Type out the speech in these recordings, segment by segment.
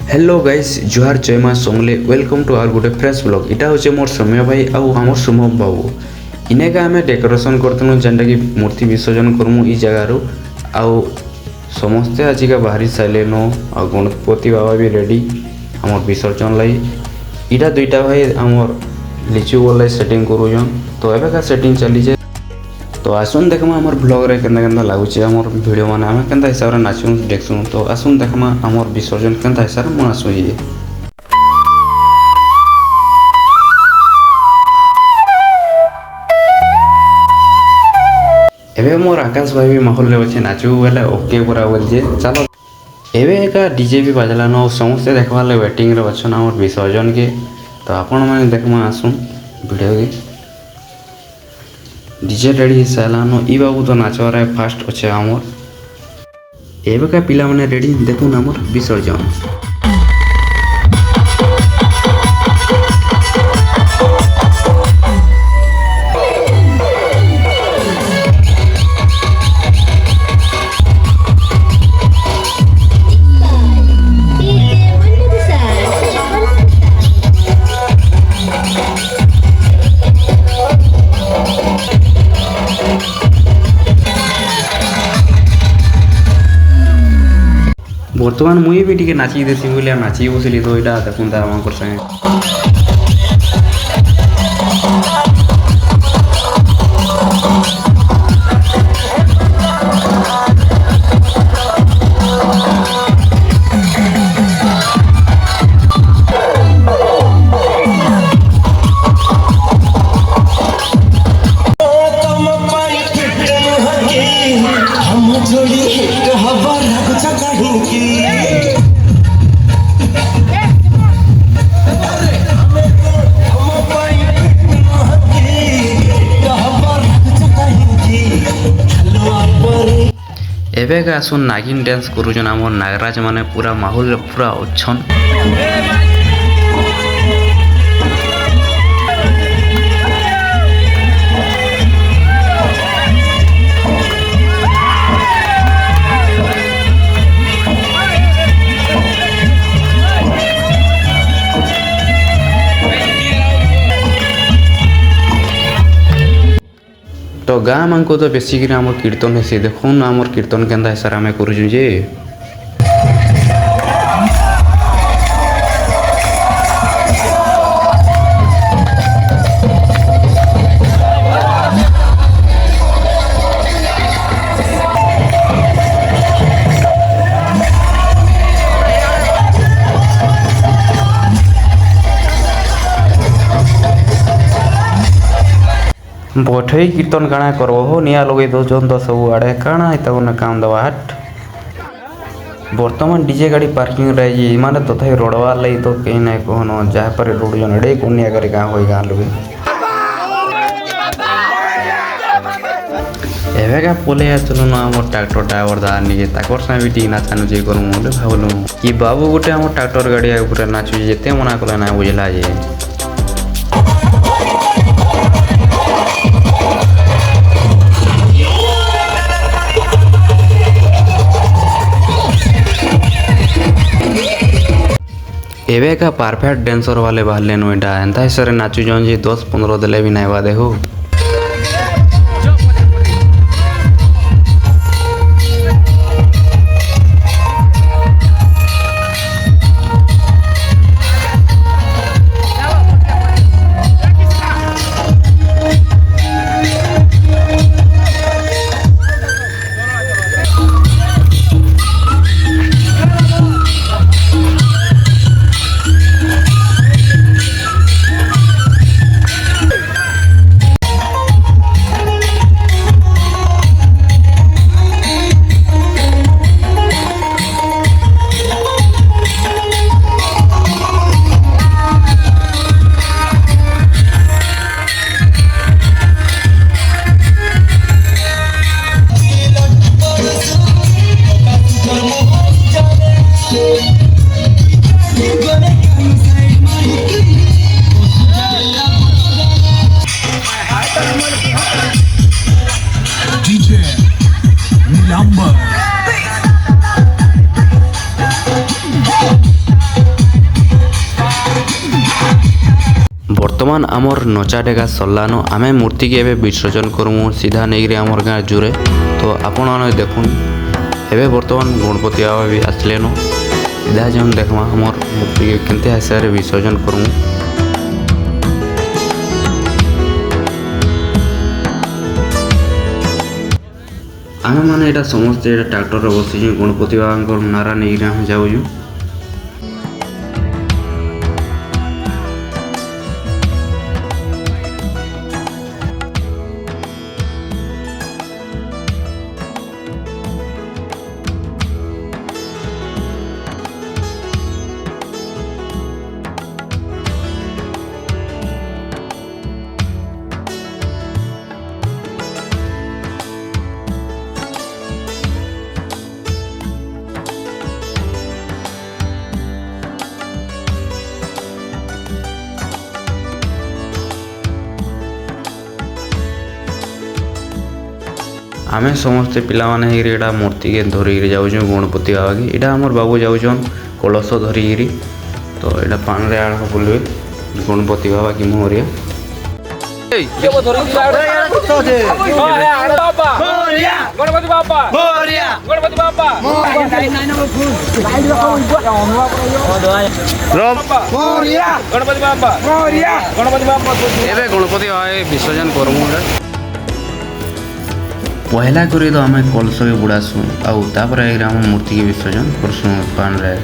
Hello guys जुहार जय माँ सोंगले welcome to our गोटे फ्रेश ब्लॉग इटा हूँ मोर समय भाई आउ आम शुभम बाबू इनेका आम डेकोरेशन करतनु जेनटा कि मूर्ति विसर्जन करमु ई जगार आउ समस्ते आजिका बाहरी साइलेन आ गणपति बाबा भी रेडी आम विसर्जन लाई इटा दुईटा भाई आमर लिचु वाला सेटिंग करूँ तो एवं का सेटिंग चली तो आसुन देखमा आमर ब्लॉग रे केंदा केंदा लागुचे आमर वीडियो माने आमे केंदा हिसाब रे नाचुन देखसुन तो आसुन देखमा आमर विसर्जन केंदा हिसाब रे म आसु ये एबे मोर आकाश भाई भी माहौल रे अछि नाचु बेले ओके पूरा बोल जे चलो एबे का डीजे भी बाजला न समस्त देखबा ले वेटिंग रे अछन आमर विसर्जन के तो आपण माने देखमा आसुन वीडियो के डीजे रेडी सालानो ई बाबू तो नाचवार फास्ट अच्छे आमर एवं का पिला माने रेडी देखुन आमर विसर्जन बर्तमान मुई भी टिके नाची देसी बोले नाची बसली तो यहाँ देखुन आम संगे एबे का आसुन नागिन डांस करूछन आमर नागराज माने पूरा माहौल पूरा अच्छन तो गाँ मान को तो बेसिक आम कीर्तन है देखुन आमर कीर्तन केंदा हिसाब आम करूँ जे बठई कीर्तन काଣା करबो हो निया लगे दोजन तो सब आड़े काଣା हिता न काम दवा हट वर्तमान डीजे गाड़ी पार्किंग रे जी माने तो थाई रोडवा लई तो कहीं नहीं कहनो जा पर रोड जन डे कोनिया करे गां होई गां लगे एवे का पोले चलो ना हमर ट्रैक्टर ड्राइवर दा निके ताकर सा भी टी नाचानु जे करू मोले भावलु कि बाबू गोटे हमर ट्रैक्टर गाड़ी ऊपर नाचु जेते मना कला ना बुझला जे एवे का परफेक्ट डांसर वाले बाहर नोएडा एंता हिसाब नाचु जन जी 10-15 देले भी नाइबा देखो बर्तमान आमर नचा डेगा सरलान आमे मूर्ति के विसर्जन करमु सीधा नहीं आमर गाँ जुरे। तो आपण मैंने देखुन एवं बर्तमान गणपति बाबा भी आसलेन सीधा जन देखमा आमर मूर्ति के केनते हिसाब से विसर्जन करमु। आम मैंने यहाँ समस्ते ट्रैक्टर बसी गणपति बाबा नारा नहीं जाऊँ। आमे समस्ते पिला माने एटा मूर्ति के धरिक जाऊँ गणपति बाबा की। इटा आमर बाबू जाऊन कलश धरिकी। तो यहाँ पान रे आड़ बोलवे गणपति बाबा की मोहरिया। गणपति बाबा विसर्जन करमु। पहला करी तो आम कलश के बुड़ासु आउे आम मूर्ति के विसर्जन करसु पान रे।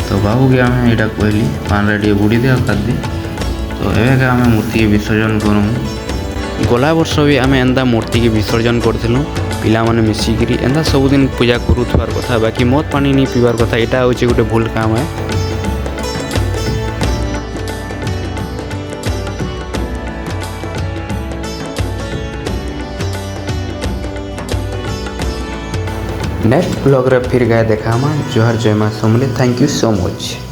तो बाबू के आम यहाँ कहली पान रे बुड़ी दे कर दे। तो एवं आम मूर्ति के विसर्जन करमु। गला वर्ष भी आम एंता मूर्ति के विसर्जन करूँ पिला माने मिसिकी एंता सबुदिन पूजा करूथार कथा। बाकी मद पानी नहीं पीबार कथा यहाँ हूँ गोटे भूल काम है। नेक्स्ट ब्लॉग रे फिर गए देखा जोहार जय मां Samalei. Thank you so much.